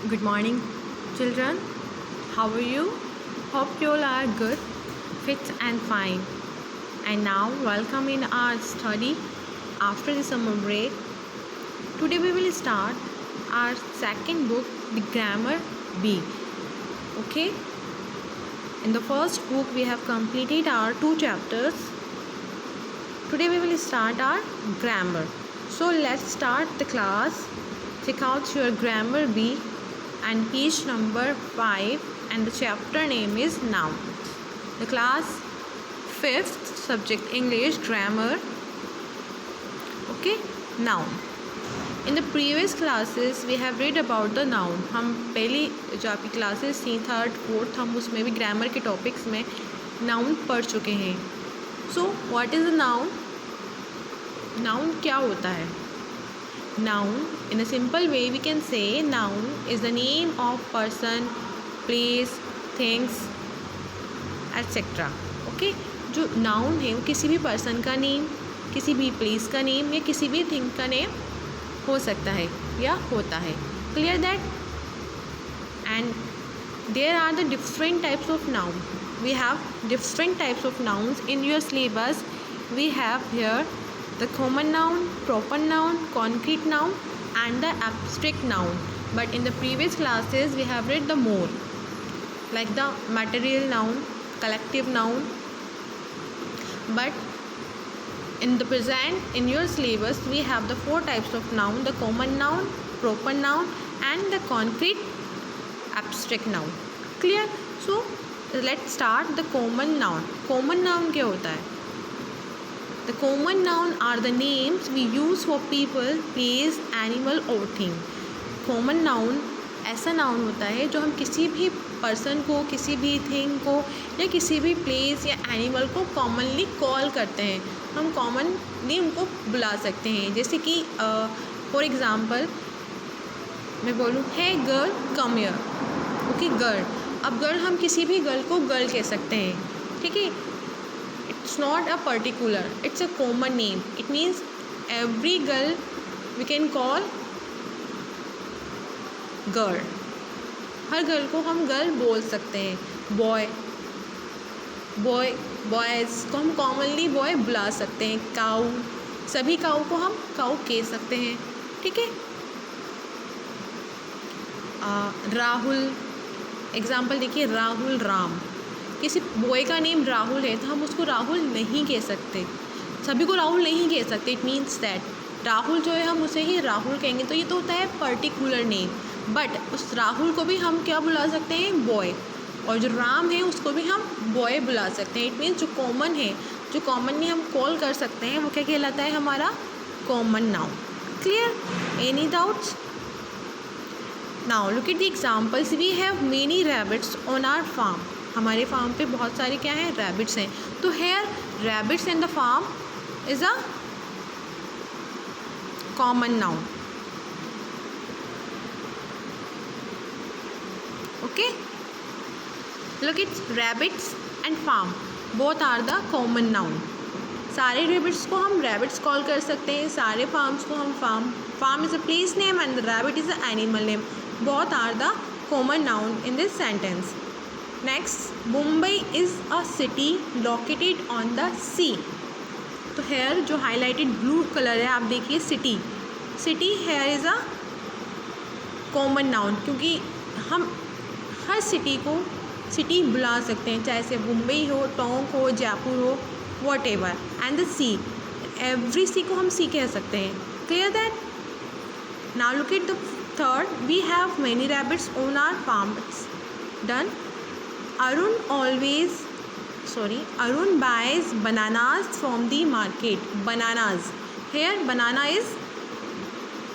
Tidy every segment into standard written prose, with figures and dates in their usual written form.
Good morning, children. How are you? Hope you all are good, fit, and fine. And now, welcome in our study after the summer break. Today, we will start our second book, The Grammar Bee. Okay? In the first book, we have completed our 2 chapters. Today, we will start our grammar. So, let's start the class. Take out your grammar bee and page number 5, and the chapter name is noun. The class 5th, subject English, grammar. Okay, noun. In the previous classes we have read about the noun. हम पहली जो आपकी classes थी 3rd 4th हम उसमें भी grammar के topics में नाउन पढ़ चुके हैं. So what is a noun? Noun क्या होता है? Noun, in a simple way we can say noun is the name of person, place, things, etc. Okay, जो noun है वो किसी भी person का नेम, किसी भी place का नेम या किसी भी thing का नेम हो सकता है या होता है. Clear that? And there are the different types of noun. We have different types of nouns in your syllabus. We have here the common noun, proper noun, concrete noun, and the abstract noun. But in the previous classes we have read the more, like the material noun, collective noun. But in the present, in your syllabus, we have the 4 types of noun: the common noun, proper noun, and the concrete abstract noun. Clear? So let's start the common noun. Common noun क्या होता है? The common noun are the names we use for people, place, animal or thing. Common noun ऐसा noun होता है जो हम किसी भी person को, किसी भी thing को या किसी भी place या animal को commonly call करते हैं. हम commonly उनको बुला सकते हैं. जैसे कि for example मैं बोलूँ hey girl come here. Okay, girl. अब girl हम किसी भी girl को girl कह सकते हैं. ठीक है? It's not a particular, it's a common name. It means every girl we can call girl. Her girl को हम गर्ल बोल सकते हैं. बॉयज़ को हम कॉमनली बॉय बुला सकते हैं. काऊ, सभी काऊ को हम काऊ कह सकते हैं. ठीक है? राहुल, एग्जाम्पल देखिए, राहुल राम. किसी बॉय का नेम राहुल है तो हम उसको राहुल नहीं कह सकते, सभी को राहुल नहीं कह सकते. इट मीन्स दैट राहुल जो है हम उसे ही राहुल कहेंगे, तो ये तो होता है पर्टिकुलर नेम. बट उस राहुल को भी हम क्या बुला सकते हैं? बॉय. और जो राम है उसको भी हम बॉय बुला सकते हैं. इट मीन्स जो कॉमन है, जो कॉमनली हम कॉल कर सकते हैं, वो क्या कहलाता है? हमारा common noun. Clear? Any doubts? Now look at the examples. We have many rabbits on our farm. हमारे फार्म पे बहुत सारे क्या हैं? रैबिट्स हैं. तो here rabbits in the farm is a common noun. Okay, look it's rabbits and farm both are the common noun. सारे rabbits को हम रैबिट्स कॉल कर सकते हैं, सारे फार्म्स को हम farm is a place name and the rabbit is an animal name. Both are the common noun in this sentence. Next, Mumbai is a city located on the sea. तो here जो highlighted blue color है, आप देखिए city here is a common noun, क्योंकि हम हर city को city बुला सकते हैं, चाहे से मुंबई हो, टोंक हो, जयपुर हो, whatever. And the sea, every sea को हम sea कह सकते हैं. Clear that? Now look at the third. We have many rabbits on our farm. Done. Arun buys bananas from the market. Bananas. Here banana is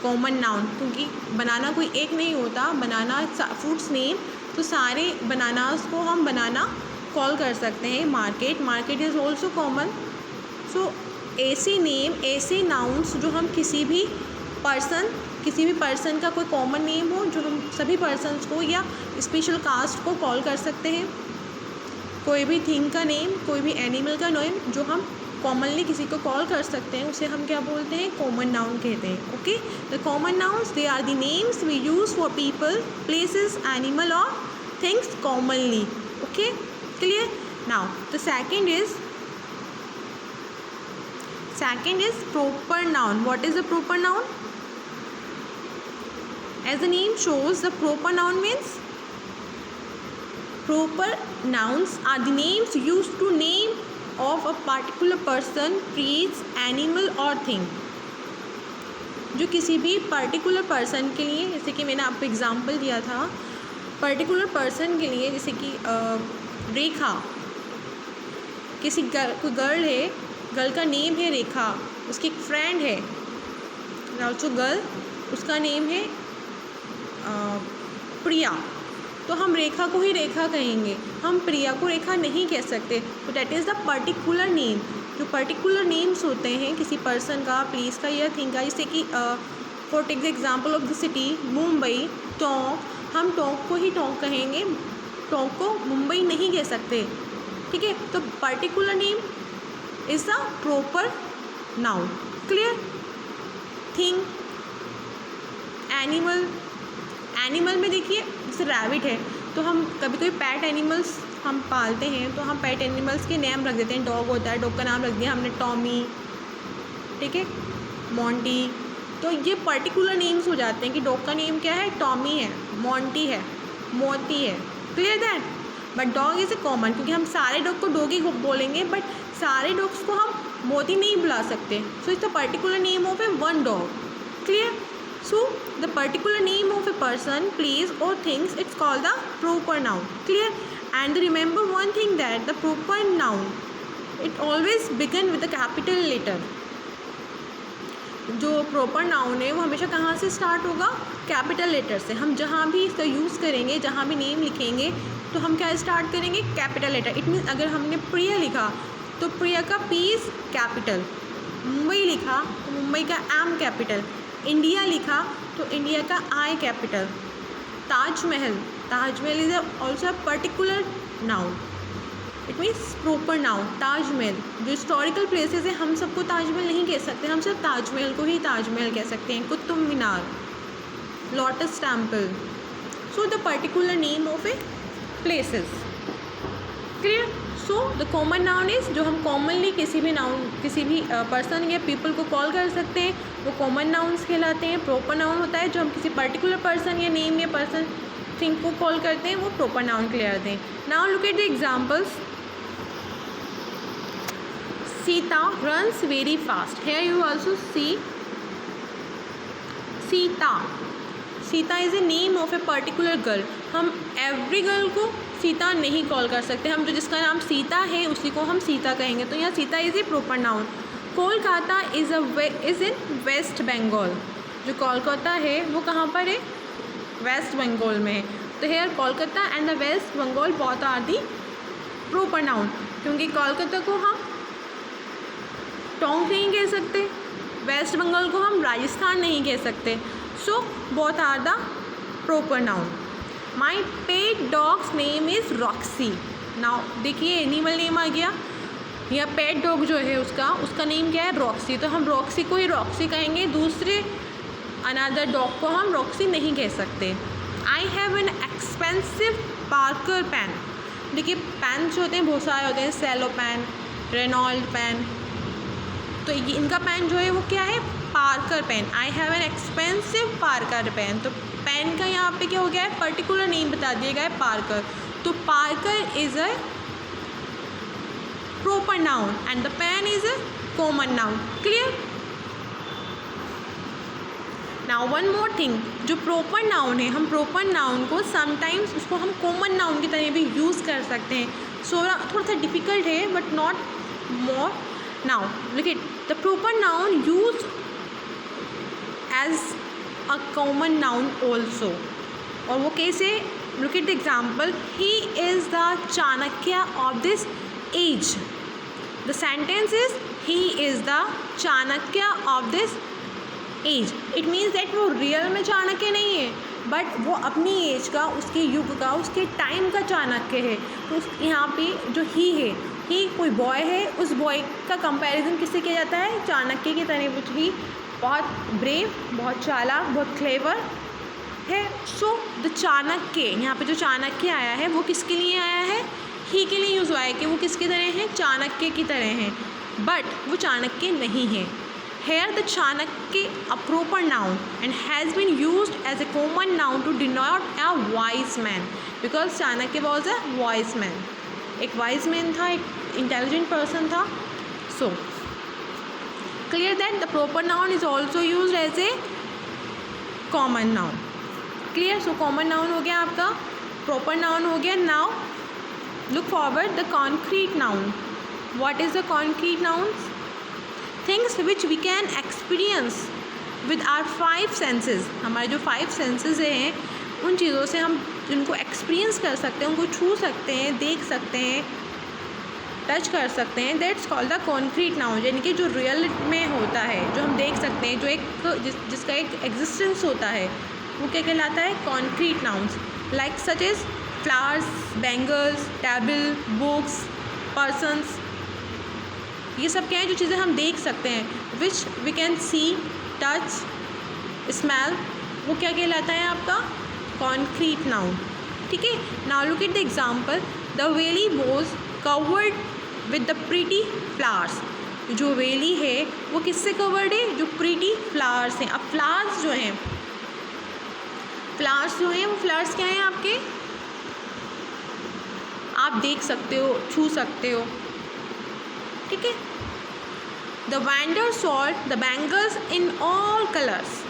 common noun, क्योंकि बनाना कोई एक नहीं होता. बनाना फ्रूट्स नेम, तो सारे बनानास को हम बनाना कॉल कर सकते हैं. Market is also common. So ऐसे नेम, ऐसे नाउन्स जो हम किसी भी पर्सन का कोई कॉमन नेम हो, जो हम सभी पर्सन्स को या स्पेशल कास्ट को कॉल कर सकते हैं. कोई भी थिंग का नेम, कोई भी एनिमल का नेम जो हम कॉमनली किसी को कॉल कर सकते हैं उसे हम क्या बोलते हैं, कॉमन नाउन कहते हैं. Okay, the common nouns they are the names we use for people, places, animal और things commonly. Okay, clear. Now the second is proper noun. What is the proper noun? As the name shows, the proper noun means proper nouns are the names used to name of a particular person, place, animal or thing. जो किसी भी particular person के लिए, जैसे कि मैंने आपको example दिया था, पर्टिकुलर पर्सन के लिए, जैसे कि रेखा, किसी कोई गर्ल है, गर्ल का नेम है रेखा, उसकी एक फ्रेंड है ऑल्सो गर्ल, उसका नेम है प्रिया, तो हम रेखा को ही रेखा कहेंगे, हम प्रिया को रेखा नहीं कह सकते. तो that is the particular name. जो पर्टिकुलर नेम्स होते हैं किसी पर्सन का, प्लेस का या थिंग का, जैसे कि for take the example of the city Mumbai, Tonk, हम टोंक को ही टोंक कहेंगे, टोंक को मुंबई नहीं कह सकते. ठीक है, तो particular name is the proper noun. Clear. Thing, animal, animal में देखिए जैसे रैबिट है, तो हम कभी कोई पैट एनिमल्स हम पालते हैं तो हम पैट एनिमल्स के नेम रख देते हैं. डॉग होता है, डॉग का नाम रख दिया हमने टॉमी, ठीक है, मॉन्टी. तो ये पर्टिकुलर नेम्स हो जाते हैं कि डॉग का नेम क्या है, टॉमी है, मॉन्टी है, मोती है. Clear that. But dog is a common, क्योंकि हम सारे डॉग को डॉग ही बोलेंगे, बट सारे डॉग्स को हम मोती नहीं बुला सकते. So it's the particular name of A one dog. Clear. So the particular name of a person, place or things, it's called the proper noun. Clear. And remember one thing, that the proper noun, it always begin with a capital letter. जो proper noun है वो हमेशा कहाँ से start होगा, capital letter से. हम जहाँ भी इसका यूज़ करेंगे, जहाँ भी नेम लिखेंगे, तो हम क्या स्टार्ट करेंगे, कैपिटल लेटर. इट मीन्स अगर हमने प्रिया लिखा तो प्रिया का पी इज़ कैपिटल, मुंबई लिखा तो मुंबई का एम कैपिटल, इंडिया लिखा तो इंडिया का आई capital. Taj Mahal, Taj Mahal is also a particular noun. It means proper noun. Taj Mahal, जो हिस्टोरिकल प्लेसेस है, हम सबको ताजमहल नहीं कह सकते, हम सिर्फ ताजमहल को ही ताजमहल कह सकते हैं. Qutub Minar, lotus temple. So the particular name of a places. Clear. So the common noun is, जो हम कॉमनली किसी भी नाउन, किसी भी पर्सन या पीपल को कॉल कर सकते हैं, वो कॉमन नाउन्स कहलाते हैं. प्रॉपर नाउन होता है जो हम किसी पर्टिकुलर पर्सन या नेम या पर्सन थिंग को कॉल करते हैं, वो प्रॉपर नाउन कहलाते हैं. Now look at the examples. Sita runs very fast. Here you also see Sita. Sita is a name of a particular girl. हम एवरी गर्ल को सीता नहीं कॉल कर सकते, हम जो जिसका नाम सीता है उसी को हम सीता कहेंगे. तो यहाँ Sita is a proper noun. Kolkata is in West Bengal. जो कोलकाता है वो कहाँ पर है, वेस्ट बंगाल में है. तो here Kolkata and the West Bengal both are the proper noun, क्योंकि कोलकाता को हम टोंक नहीं कह सकते, वेस्ट बंगाल को हम राजस्थान नहीं कह सकते. So both are the proper noun. My pet dog's name is Roxy. Now देखिए एनिमल नेम आ गया, या पेट डॉग जो है उसका नेम क्या है, रॉक्सी. तो हम रॉक्सी को ही रॉक्सी कहेंगे, दूसरे अनदर डॉग को हम रॉक्सी नहीं कह सकते. I have an expensive Parker pen. देखिए पेन जो होते हैं बहुत सारे होते हैं, सेलो पेन, रेनॉल्ड पेन. तो ये इनका पेन जो है वो क्या है, Parker pen. I have an expensive Parker pen. तो पेन का यहाँ पे क्या हो गया है, पर्टिकुलर नेम बता दिया गया है, पार्कर. तो Parker is a proper noun and the pen is a common noun. Clear. Now one more thing, जो proper noun है, हम proper noun को sometimes उसको हम common noun की तरह भी use कर सकते हैं. So थोड़ा सा difficult है but not more. Now look at the proper noun used as a common noun also. और वो कैसे, look at the example. He is the Chanakya of this age. The sentence is he is the Chanakya of this age. It means that वो real में चाणक्य नहीं है, but वो अपनी as का, उसके युग का, उसके टाइम का चाणक्य है. तो यहाँ पे जो ही है ही कोई बॉय है, उस बॉय का कंपैरिजन किससे किया जाता है? चाणक्य की तरह, विच ही बहुत ब्रेव, बहुत चालाक, बहुत क्लेवर है। सो द चाणक्य, यहाँ पे जो चाणक्य आया है वो किसके लिए आया है? ही के लिए यूज़ हुआ है कि वो किसकी तरह हैं? चाणक्य की तरह हैं, बट वो चाणक्य नहीं है। Here the Chanakya a proper noun and has been used as a common noun to denote a wise man, because Chanakya was a wise man. एक wise man था, एक intelligent person था. So clear that the proper noun is also used as a common noun. Clear? So common noun हो गया आपका, proper noun हो गया. Now look forward the concrete noun. What is the concrete nouns? Things which we can experience with our five senses. हमारे जो five senses हैं उन चीज़ों से हम जिनको एक्सपीरियंस कर सकते हैं, उनको छू सकते हैं, देख सकते हैं, टच कर सकते हैं, that's called the concrete noun. यानी कि जो रियल में होता है, जो हम देख सकते हैं, जो एक जिसका एक एग्जिस्टेंस होता है, वो क्या कहलाता है? Concrete nouns. Like such as flowers, bangles, table, books, persons. ये सब क्या है? जो चीज़ें हम देख सकते हैं, which we can see, touch, smell, वो क्या कहलाता है आपका? Concrete noun. ठीक है. Now look at the example. The valley was covered with the pretty flowers. जो वेली है वो किससे कवर्ड है? जो प्रीटी फ्लावर्स हैं. अब फ्लावर्स जो हैं वो फ्लावर्स क्या हैं आपके? आप देख सकते हो, छू सकते हो. ठीक है. The vendor sold the bangles in all colours.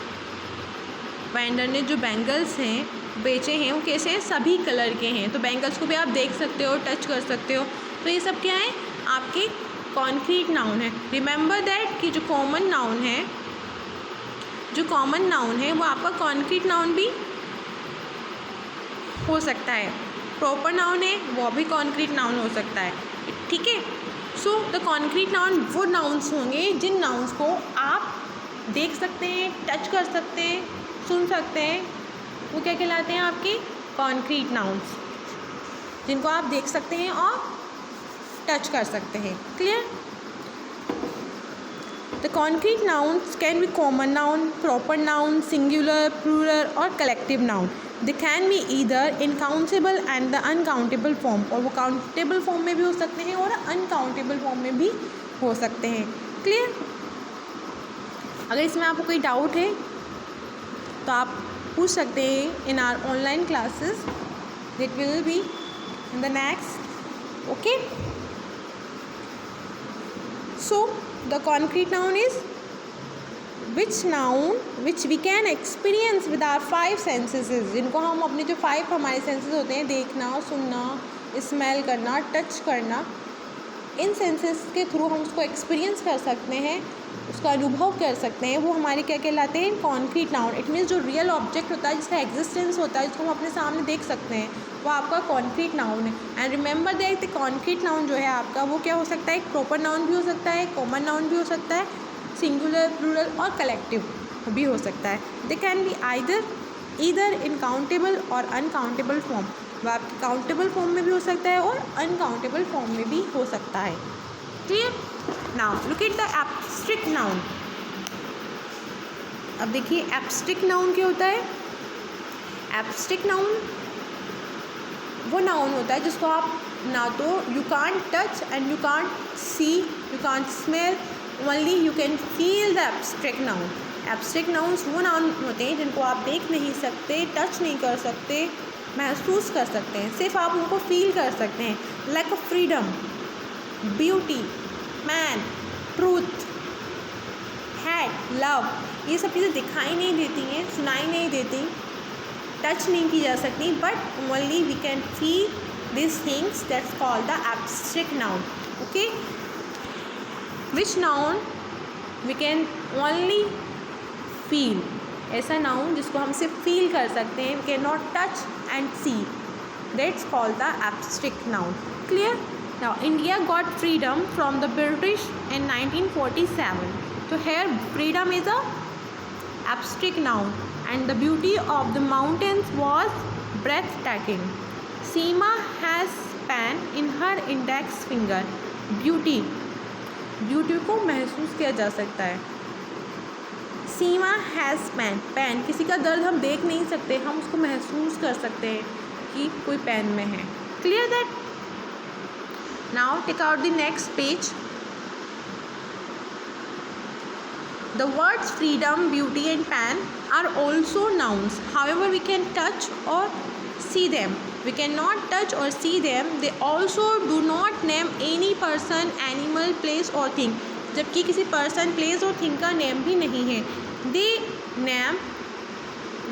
Vendor ने जो बैंगल्स हैं बेचे हैं वो कैसे हैं? सभी कलर के हैं. तो बैंगल्स को भी आप देख सकते हो, टच कर सकते हो. तो ये सब क्या है? आपके कॉन्क्रीट नाउन है. रिमेंबर दैट कि जो कॉमन नाउन है वो आपका कॉन्क्रीट नाउन भी हो सकता है. प्रॉपर नाउन है वो भी कॉन्क्रीट नाउन हो सकता है. ठीक है. सो द कॉन्क्रीट नाउन वो नाउन्स होंगे जिन नाउन्स को आप देख सकते हैं, टच कर सकते हैं, सुन सकते हैं. वो क्या कहलाते हैं? आपके कॉन्क्रीट नाउन्स, जिनको आप देख सकते हैं और टच कर सकते हैं. Clear? The concrete nouns can be common noun, proper noun, singular, plural और collective noun. They can be either in countable and the uncountable form. और वो काउंटेबल फॉर्म में भी हो सकते हैं और अनकाउंटेबल फॉर्म में भी हो सकते हैं. क्लियर? अगर इसमें आपको कोई डाउट है तो आप पूछ सकते हैं in our online classes that will be in the next. Okay. So the concrete noun is which we can experience with our five senses. जिनको हम अपने जो फाइव हमारे सेंसेस होते हैं, देखना, सुनना, स्मेल करना, टच करना, इन सेंसेस के थ्रू हम उसको एक्सपीरियंस कर सकते हैं, उसका अनुभव कर सकते हैं. वो हमारे क्या कहलाते हैं? Concrete noun. इट मीन्स जो रियल ऑब्जेक्ट होता है, जिसका एग्जिस्टेंस होता है, जिसको हम अपने सामने देख सकते हैं, वो आपका कॉन्क्रीट नाउन है. And remember that the concrete noun जो है आपका वो क्या हो सकता है? एक प्रॉपर नाउन भी हो सकता है, कॉमन नाउन भी हो सकता है, सिंगुलर, प्लूरल और कलेक्टिव भी हो सकता है. दे can be either in countable और अनकाउंटेबल फॉर्म. वह आपके काउंटेबल फॉर्म में भी हो सकता है और अनकाउंटेबल फॉर्म में भी हो सकता है. Clear? Now look at the abstract noun. अब देखिए एब्स्ट्रैक्ट नाउन क्या होता है? एब्स्ट्रैक्ट नाउन वो नाउन होता है जिसको आप ना तो you can't touch and you can't see, you can't smell, only you can feel the abstract noun. Abstract nouns वो नाउन होते हैं जिनको आप देख नहीं सकते, टच नहीं कर सकते, महसूस कर सकते हैं, सिर्फ आप उनको फील कर सकते हैं. Like a freedom, beauty, man, truth, hat, love. ये सब चीज़ें दिखाई नहीं देती हैं, सुनाई नहीं देती, टच नहीं की जा सकती, but only we can feel this things. That's called the abstract noun. Okay. Which noun we can only feel. ऐसा नाउन जिसको हम सिर्फ फील कर सकते हैं, we can not touch and see. That's called the abstract noun. Clear? Now India got freedom from the British in 1947. So here freedom is a abstract noun and the beauty of the mountains was breathtaking. Seema has pain in her index finger. Beauty, beauty को महसूस किया जा सकता है। सीमा has pen, pen, किसी का दर्द हम देख नहीं सकते, हम उसको महसूस कर सकते हैं कि कोई पेन में है। Clear that? Now take out the next page. The words freedom, beauty and pen are also nouns. However, we can touch or see them. We cannot touch or see them. They also do not name any person, animal, place or thing. जबकि किसी person, place और thing का name भी नहीं है। They name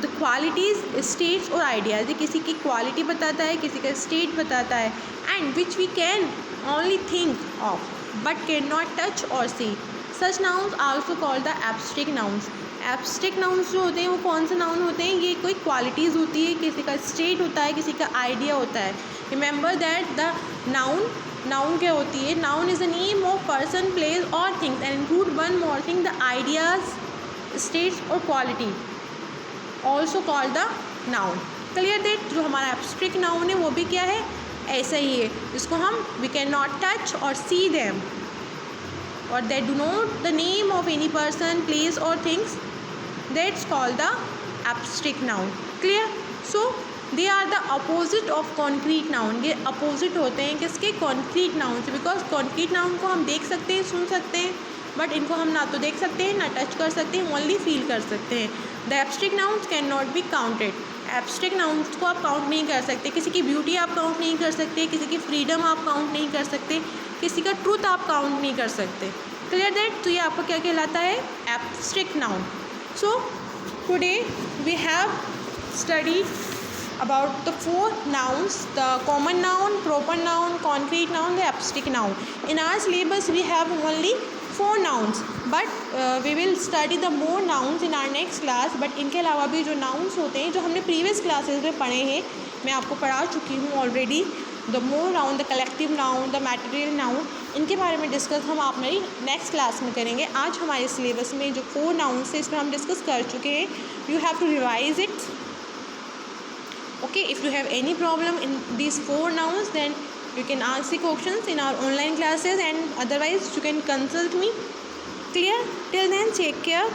the qualities, states और ideas. ये किसी की quality बताता है, किसी का state बताता है, and which we can only think of but cannot touch or see. Such nouns are also called the abstract nouns. Abstract nouns जो होते हैं वो कौन से noun होते हैं? ये कोई qualities होती है, किसी का state होता है, किसी का idea होता है. Remember that the noun क्या होती है? Noun is the name of person, place or things and include one more thing, the ideas, states or quality. Also called the noun. Clear that? जो हमारा abstract noun है वो भी क्या है? ऐसा ही है, जिसको हम we cannot touch or see them, or that do not the name of any person, place or things, that's called the abstract noun. Clear? So they are the opposite of concrete noun. ये opposite होते हैं किसके? concrete noun से, because concrete noun को हम देख सकते हैं, सुन सकते हैं, बट इनको हम ना तो देख सकते हैं ना टच कर सकते हैं, ओनली फील कर सकते हैं. The abstract nouns can not be counted. Abstract nouns को आप काउंट नहीं कर सकते. किसी की ब्यूटी आप काउंट नहीं कर सकते, किसी की फ्रीडम आप काउंट नहीं कर सकते, किसी का ट्रूथ आप काउंट नहीं कर सकते. Clear that? तो ये आपका क्या कहलाता है? Abstract noun. So today we have study about the four nouns: the common noun, proper noun, concrete noun, the abstract noun. In our syllabus we have only 4 nouns, but we will study the more nouns in our next class. but इनके अलावा भी जो nouns होते हैं जो हमने previous classes में पढ़े हैं, मैं आपको पढ़ा चुकी हूँ already. the more noun, the collective noun, the material noun, इनके बारे में डिस्कस हम आप मेरी नेक्स्ट क्लास में करेंगे. आज हमारे सिलेबस में जो 4 nouns है इसमें हम डिस्कस कर चुके हैं. You have to revise it. Okay, if you have any problem in these 4 nouns, then you can ask the questions in our online classes, and otherwise you can consult me. Clear? Till then, take care.